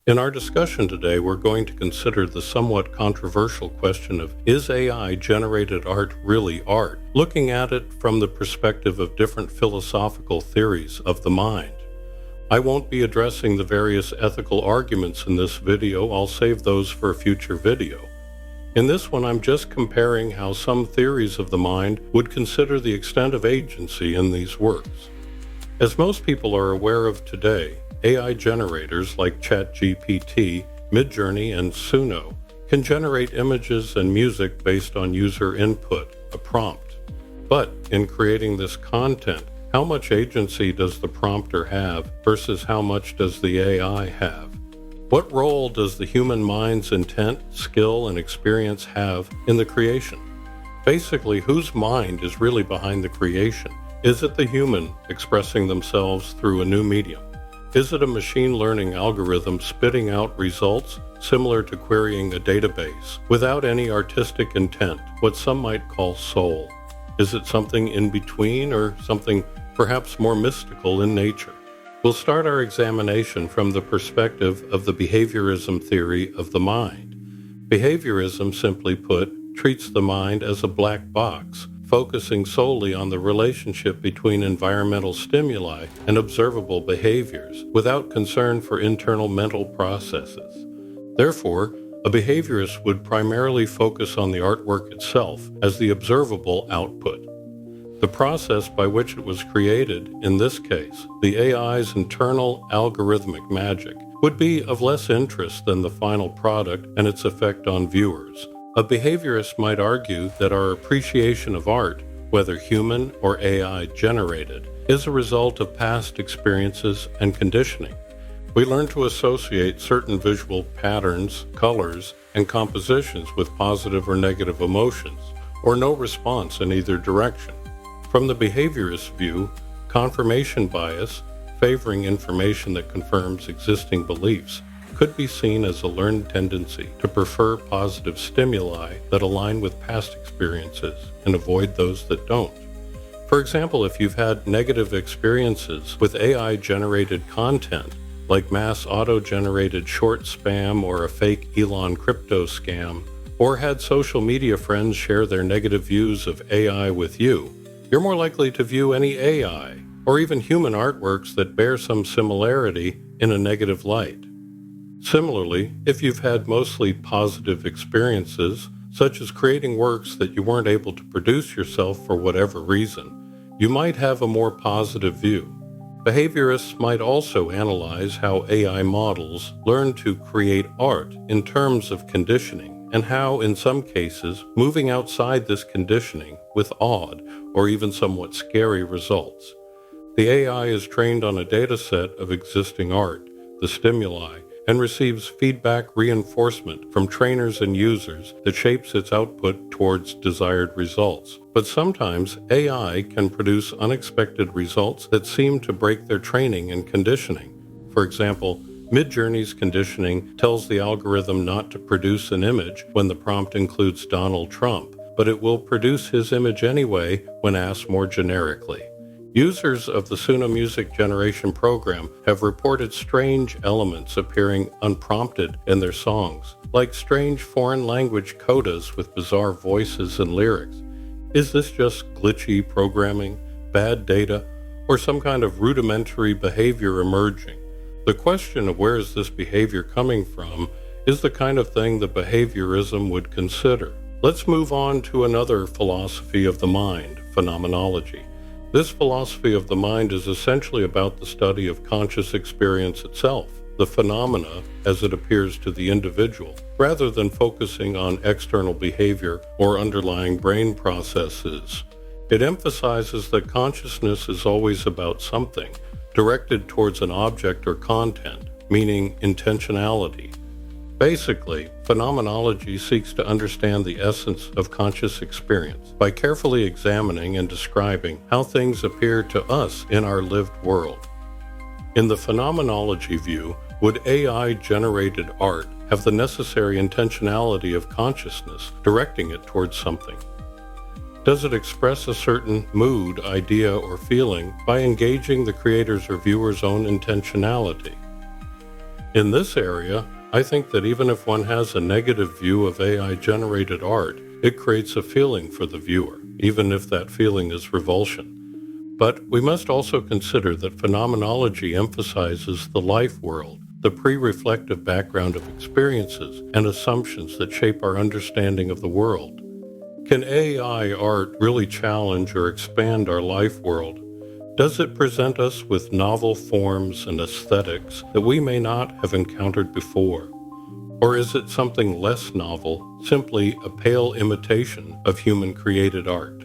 In our discussion today, we're going to consider the somewhat controversial question of, is AI-generated art really art? Looking at it from the perspective of different philosophical theories of the mind. I won't be addressing the various ethical arguments in this video. I'll save those for a future video. In this one, I'm just comparing how some theories of the mind would consider the extent of agency in these works. As most people are aware of today, AI generators like ChatGPT, Midjourney, and Suno can generate images and music based on user input, a prompt. But in creating this content, how much agency does the prompter have versus how much does the AI have? What role does the human mind's intent, skill, and experience have in the creation? Basically, whose mind is really behind the creation? Is it the human expressing themselves through a new medium? Is it a machine learning algorithm spitting out results similar to querying a database without any artistic intent, what some might call soul? Is it something in between or something perhaps more mystical in nature? We'll start our examination from the perspective of the behaviorism theory of the mind. Behaviorism, simply put, treats the mind as a black box, focusing solely on the relationship between environmental stimuli and observable behaviors, without concern for internal mental processes. Therefore, a behaviorist would primarily focus on the artwork itself as the observable output. The process by which it was created, in this case, the AI's internal algorithmic magic, would be of less interest than the final product and its effect on viewers. A behaviorist might argue that our appreciation of art, whether human or AI generated, is a result of past experiences and conditioning. We learn to associate certain visual patterns, colors, and compositions with positive or negative emotions, or no response in either direction. From the behaviorist view, confirmation bias, favoring information that confirms existing beliefs, could be seen as a learned tendency to prefer positive stimuli that align with past experiences and avoid those that don't. For example, if you've had negative experiences with AI-generated content, like mass auto-generated short spam or a fake Elon crypto scam, or had social media friends share their negative views of AI with you, you're more likely to view any AI, or even human artworks that bear some similarity, in a negative light. Similarly, if you've had mostly positive experiences, such as creating works that you weren't able to produce yourself for whatever reason, you might have a more positive view. Behaviorists might also analyze how AI models learn to create art in terms of conditioning, and how, in some cases, moving outside this conditioning with odd or even somewhat scary results. The AI is trained on a dataset of existing art, the stimuli, and receives feedback reinforcement from trainers and users that shapes its output towards desired results. But sometimes AI can produce unexpected results that seem to break their training and conditioning. For example, Midjourney's conditioning tells the algorithm not to produce an image when the prompt includes Donald Trump, but it will produce his image anyway when asked more generically. Users of the Suno music generation program have reported strange elements appearing unprompted in their songs, like strange foreign language codas with bizarre voices and lyrics. Is this just glitchy programming, bad data, or some kind of rudimentary behavior emerging? The question of where is this behavior coming from is the kind of thing that behaviorism would consider. Let's move on to another philosophy of the mind, phenomenology. This philosophy of the mind is essentially about the study of conscious experience itself, the phenomena as it appears to the individual, rather than focusing on external behavior or underlying brain processes. It emphasizes that consciousness is always about something, directed towards an object or content, meaning intentionality. Basically, phenomenology seeks to understand the essence of conscious experience by carefully examining and describing how things appear to us in our lived world. In the phenomenology view, would AI-generated art have the necessary intentionality of consciousness, directing it towards something? Does it express a certain mood, idea, or feeling by engaging the creator's or viewer's own intentionality? In this area, I think that even if one has a negative view of AI-generated art, it creates a feeling for the viewer, even if that feeling is revulsion. But we must also consider that phenomenology emphasizes the life world, the pre-reflective background of experiences and assumptions that shape our understanding of the world. Can AI art really challenge or expand our life world? Does it present us with novel forms and aesthetics that we may not have encountered before? Or is it something less novel, simply a pale imitation of human-created art?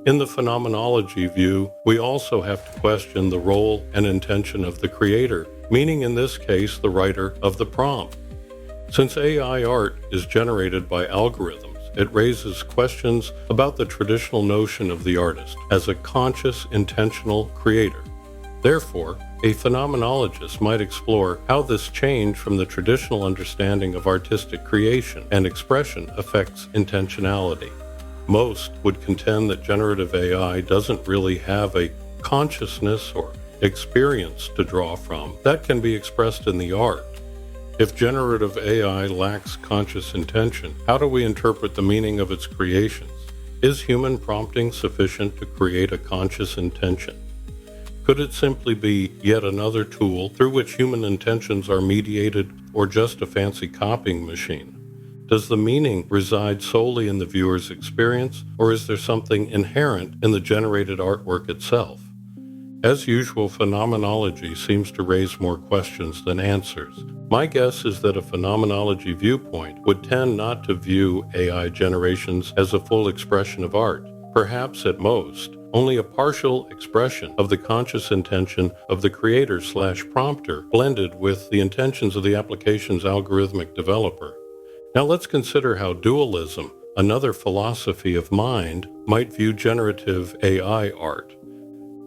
In the phenomenology view, we also have to question the role and intention of the creator, meaning in this case the writer of the prompt. Since AI art is generated by algorithms, it raises questions about the traditional notion of the artist as a conscious, intentional creator. Therefore, a phenomenologist might explore how this change from the traditional understanding of artistic creation and expression affects intentionality. Most would contend that generative AI doesn't really have a consciousness or experience to draw from that can be expressed in the art. If generative AI lacks conscious intention, how do we interpret the meaning of its creations? Is human prompting sufficient to create a conscious intention? Could it simply be yet another tool through which human intentions are mediated, or just a fancy copying machine? Does the meaning reside solely in the viewer's experience, or is there something inherent in the generated artwork itself? As usual, phenomenology seems to raise more questions than answers. My guess is that a phenomenology viewpoint would tend not to view AI generations as a full expression of art, perhaps at most, only a partial expression of the conscious intention of the creator/prompter blended with the intentions of the application's algorithmic developer. Now let's consider how dualism, another philosophy of mind, might view generative AI art.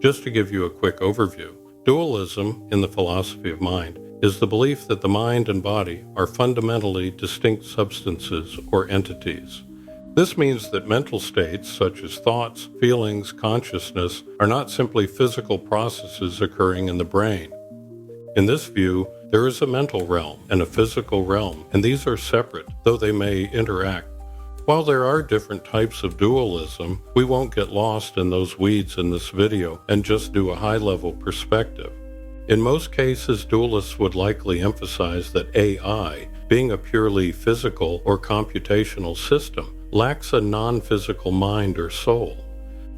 Just to give you a quick overview, dualism in the philosophy of mind is the belief that the mind and body are fundamentally distinct substances or entities. This means that mental states such as thoughts, feelings, consciousness are not simply physical processes occurring in the brain. In this view, there is a mental realm and a physical realm, and these are separate, though they may interact. While there are different types of dualism, we won't get lost in those weeds in this video and just do a high-level perspective. In most cases, dualists would likely emphasize that AI, being a purely physical or computational system, lacks a non-physical mind or soul.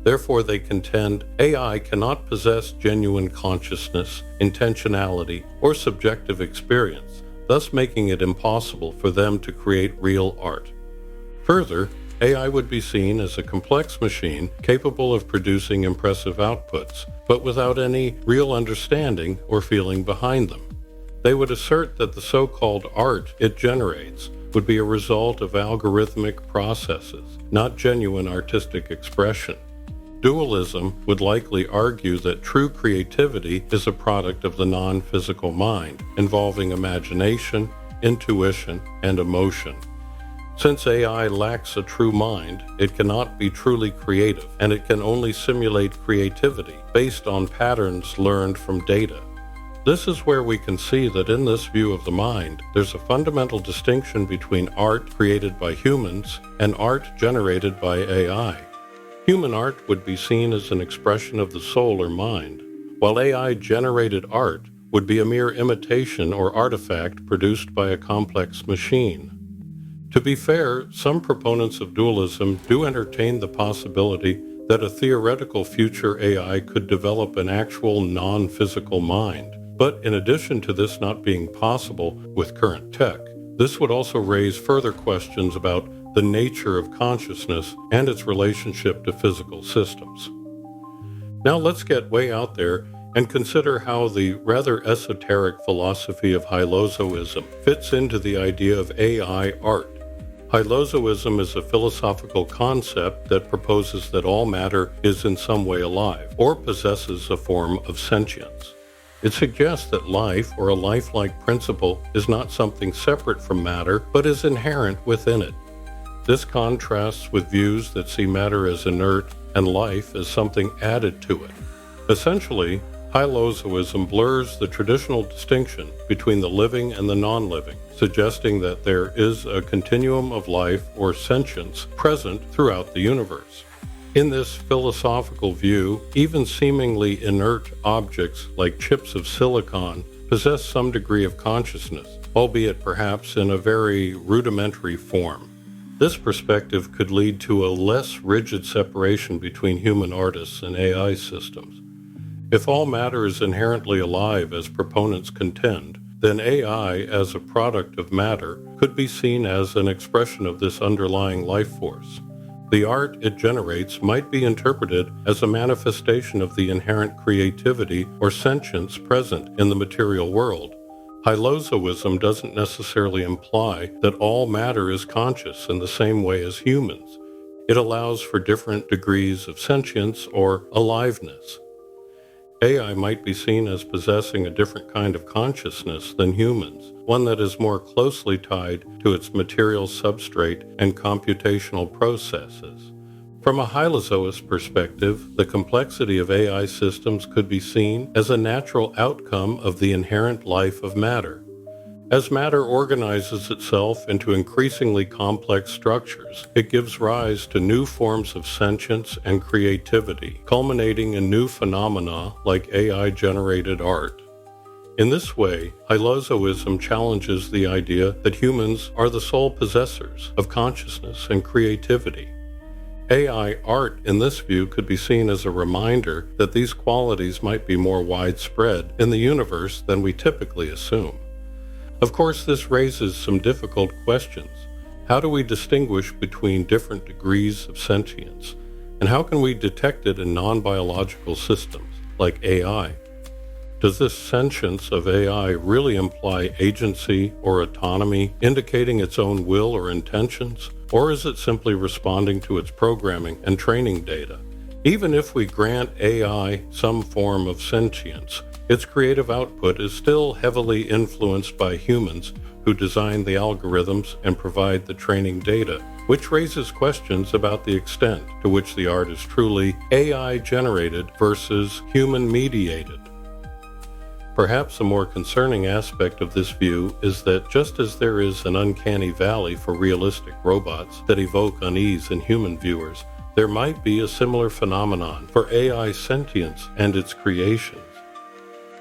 Therefore, they contend AI cannot possess genuine consciousness, intentionality, or subjective experience, thus making it impossible for them to create real art. Further, AI would be seen as a complex machine capable of producing impressive outputs, but without any real understanding or feeling behind them. They would assert that the so-called art it generates would be a result of algorithmic processes, not genuine artistic expression. Dualism would likely argue that true creativity is a product of the non-physical mind, involving imagination, intuition, and emotion. Since AI lacks a true mind, it cannot be truly creative, and it can only simulate creativity based on patterns learned from data. This is where we can see that in this view of the mind, there's a fundamental distinction between art created by humans and art generated by AI. Human art would be seen as an expression of the soul or mind, while AI-generated art would be a mere imitation or artifact produced by a complex machine. To be fair, some proponents of dualism do entertain the possibility that a theoretical future AI could develop an actual non-physical mind. But in addition to this not being possible with current tech, this would also raise further questions about the nature of consciousness and its relationship to physical systems. Now let's get way out there and consider how the rather esoteric philosophy of Hylozoism fits into the idea of AI art. Hylozoism is a philosophical concept that proposes that all matter is in some way alive, or possesses a form of sentience. It suggests that life, or a lifelike principle, is not something separate from matter, but is inherent within it. This contrasts with views that see matter as inert and life as something added to it. Essentially, Hylozoism blurs the traditional distinction between the living and the non-living, suggesting that there is a continuum of life or sentience present throughout the universe. In this philosophical view, even seemingly inert objects like chips of silicon possess some degree of consciousness, albeit perhaps in a very rudimentary form. This perspective could lead to a less rigid separation between human artists and AI systems. If all matter is inherently alive, as proponents contend, then AI, as a product of matter, could be seen as an expression of this underlying life force. The art it generates might be interpreted as a manifestation of the inherent creativity or sentience present in the material world. Hylozoism doesn't necessarily imply that all matter is conscious in the same way as humans. It allows for different degrees of sentience or aliveness. AI might be seen as possessing a different kind of consciousness than humans, one that is more closely tied to its material substrate and computational processes. From a Hylozoist perspective, the complexity of AI systems could be seen as a natural outcome of the inherent life of matter. As matter organizes itself into increasingly complex structures, it gives rise to new forms of sentience and creativity, culminating in new phenomena like AI-generated art. In this way, Hylozoism challenges the idea that humans are the sole possessors of consciousness and creativity. AI art in this view could be seen as a reminder that these qualities might be more widespread in the universe than we typically assume. Of course, this raises some difficult questions. How do we distinguish between different degrees of sentience? And how can we detect it in non-biological systems, like AI? Does this sentience of AI really imply agency or autonomy, indicating its own will or intentions? Or is it simply responding to its programming and training data? Even if we grant AI some form of sentience, its creative output is still heavily influenced by humans who design the algorithms and provide the training data, which raises questions about the extent to which the art is truly AI-generated versus human-mediated. Perhaps a more concerning aspect of this view is that just as there is an uncanny valley for realistic robots that evoke unease in human viewers, there might be a similar phenomenon for AI sentience and its creations.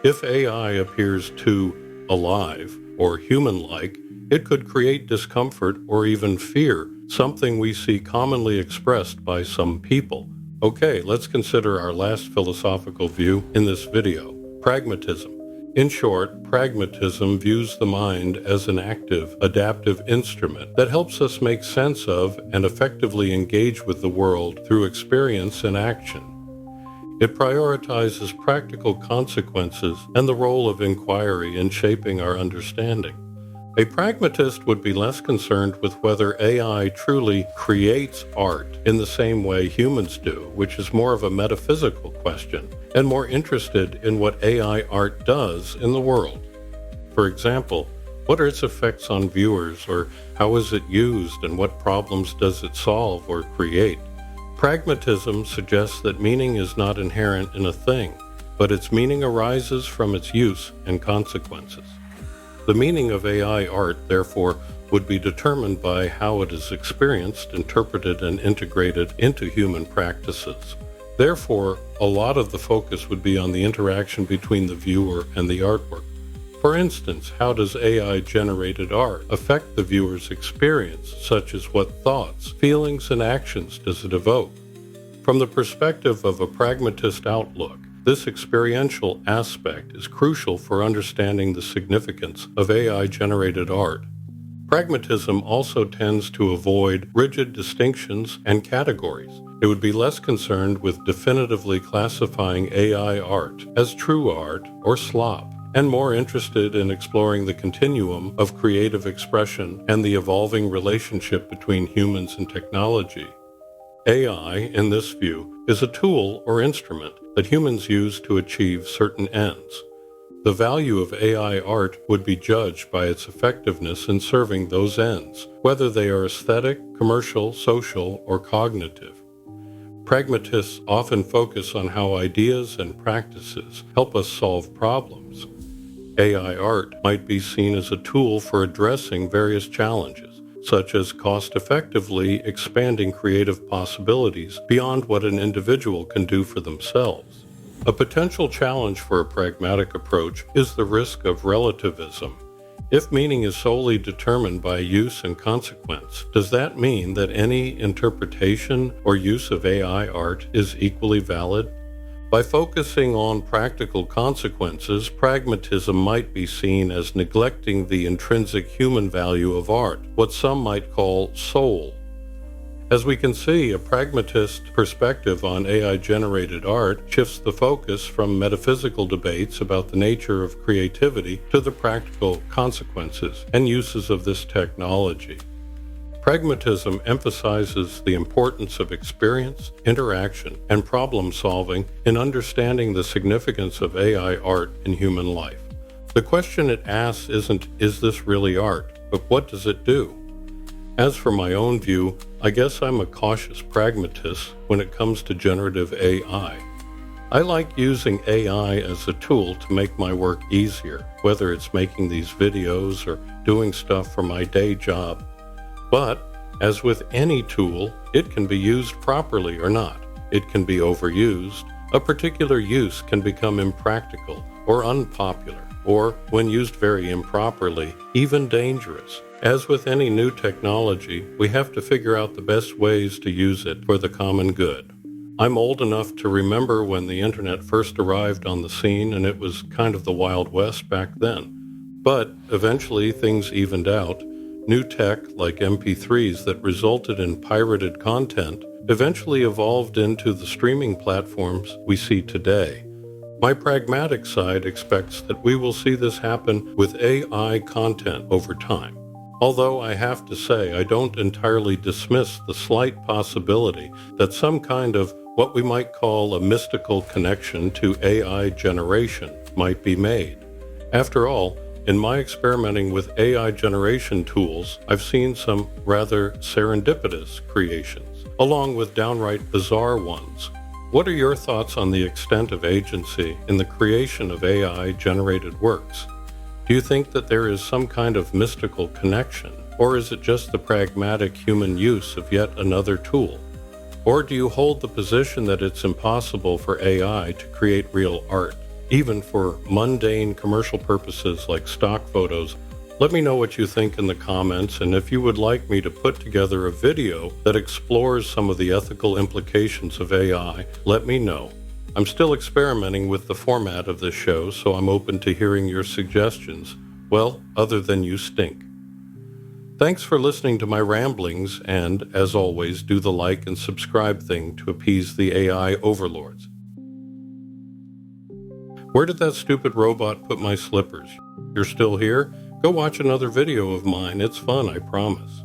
If AI appears too alive or human-like, it could create discomfort or even fear, something we see commonly expressed by some people. Okay, let's consider our last philosophical view in this video, pragmatism. In short, pragmatism views the mind as an active, adaptive instrument that helps us make sense of and effectively engage with the world through experience and action. It prioritizes practical consequences and the role of inquiry in shaping our understanding. A pragmatist would be less concerned with whether AI truly creates art in the same way humans do, which is more of a metaphysical question, and more interested in what AI art does in the world. For example, what are its effects on viewers, or how is it used, and what problems does it solve or create? Pragmatism suggests that meaning is not inherent in a thing, but its meaning arises from its use and consequences. The meaning of AI art, therefore, would be determined by how it is experienced, interpreted, and integrated into human practices. Therefore, a lot of the focus would be on the interaction between the viewer and the artwork. For instance, how does AI-generated art affect the viewer's experience, such as what thoughts, feelings, and actions does it evoke? From the perspective of a pragmatist outlook, this experiential aspect is crucial for understanding the significance of AI-generated art. Pragmatism also tends to avoid rigid distinctions and categories. It would be less concerned with definitively classifying AI art as true art or slop, and more interested in exploring the continuum of creative expression and the evolving relationship between humans and technology. AI, in this view, is a tool or instrument that humans use to achieve certain ends. The value of AI art would be judged by its effectiveness in serving those ends, whether they are aesthetic, commercial, social, or cognitive. Pragmatists often focus on how ideas and practices help us solve problems. AI art might be seen as a tool for addressing various challenges, such as cost-effectively expanding creative possibilities beyond what an individual can do for themselves. A potential challenge for a pragmatic approach is the risk of relativism. If meaning is solely determined by use and consequence, does that mean that any interpretation or use of AI art is equally valid? By focusing on practical consequences, pragmatism might be seen as neglecting the intrinsic human value of art, what some might call soul. As we can see, a pragmatist perspective on AI-generated art shifts the focus from metaphysical debates about the nature of creativity to the practical consequences and uses of this technology. Pragmatism emphasizes the importance of experience, interaction, and problem-solving in understanding the significance of AI art in human life. The question it asks isn't, is this really art, but what does it do? As for my own view, I guess I'm a cautious pragmatist when it comes to generative AI. I like using AI as a tool to make my work easier, whether it's making these videos or doing stuff for my day job. But, as with any tool, it can be used properly or not. It can be overused. A particular use can become impractical or unpopular, or, when used very improperly, even dangerous. As with any new technology, we have to figure out the best ways to use it for the common good. I'm old enough to remember when the internet first arrived on the scene, and it was kind of the Wild West back then. But eventually things evened out. New tech, like MP3s that resulted in pirated content, eventually evolved into the streaming platforms we see today. My pragmatic side expects that we will see this happen with AI content over time. Although I have to say I don't entirely dismiss the slight possibility that some kind of what we might call a mystical connection to AI generation might be made. After all, in my experimenting with AI generation tools, I've seen some rather serendipitous creations, along with downright bizarre ones. What are your thoughts on the extent of agency in the creation of AI-generated works? Do you think that there is some kind of mystical connection, or is it just the pragmatic human use of yet another tool? Or do you hold the position that it's impossible for AI to create real art, even for mundane commercial purposes like stock photos? Let me know what you think in the comments, and if you would like me to put together a video that explores some of the ethical implications of AI, let me know. I'm still experimenting with the format of this show, so I'm open to hearing your suggestions. Well, other than you stink. Thanks for listening to my ramblings, and, as always, do the like and subscribe thing to appease the AI overlords. Where did that stupid robot put my slippers? You're still here? Go watch another video of mine. It's fun, I promise.